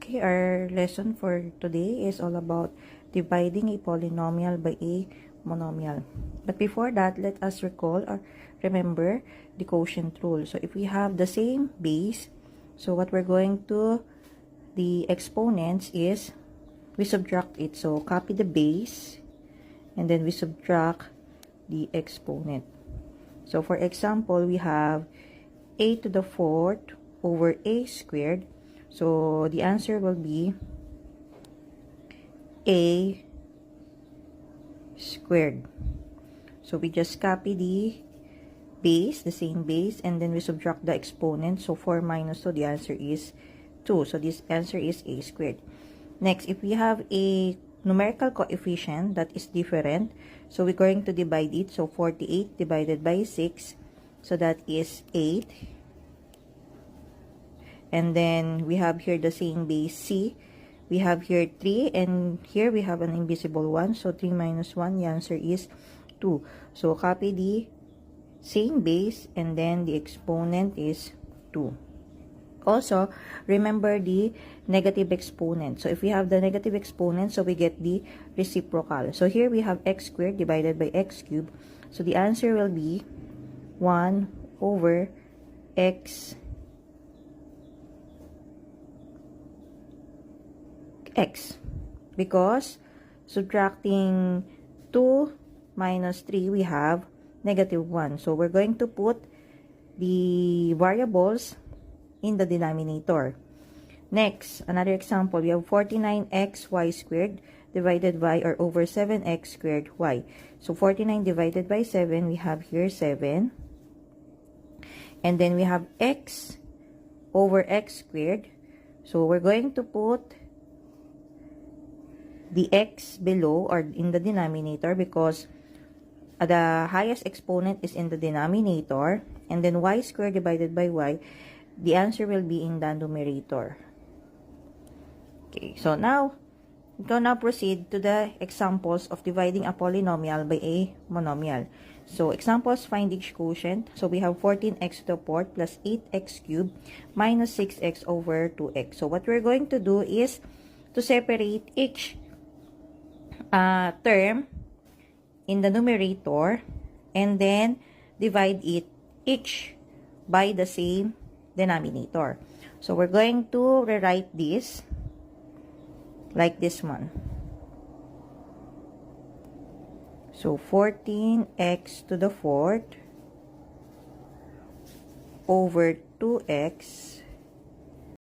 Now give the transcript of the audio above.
Okay, our lesson for today is all about dividing a polynomial by a monomial. But before that, let us recall or remember the quotient rule. So if we have the same base, so what we're going to, the exponents is, we subtract it. So copy the base, and then we subtract the exponent. So for example, we have a to the fourth over a squared. So the answer will be a squared. So we just copy the base, the same base, and then we subtract the exponent. So 4 minus 2, the answer is 2. So this answer is a squared. Next, if we have a numerical coefficient that is different, so we're going to divide it. So 48 divided by 6, so that is 8. And then we have here the same base c. We have here 3, and here we have an invisible 1. So 3 minus 1, the answer is 2. So copy the same base, and then the exponent is 2. Also, remember the negative exponent. So if we have the negative exponent, so we get the reciprocal. So here we have x squared divided by x cubed. So the answer will be 1 over x because subtracting 2 minus 3, we have negative 1. So we're going to put the variables in the denominator. Next, another example, we have 49xy squared divided by or over 7x squared y. So 49 divided by 7, we have here 7. And then we have x over x squared. So we're going to put the x below or in the denominator because the highest exponent is in the denominator, and then y squared divided by y, the answer will be in the numerator. Okay, so now we can now proceed to the examples of dividing a polynomial by a monomial. So examples, find each quotient. So we have 14x to the fourth plus 8x cubed minus 6x over 2x. So what we're going to do is to separate each term in the numerator and then divide it each by the same denominator. So we're going to rewrite this like this one. So 14x to the fourth over 2x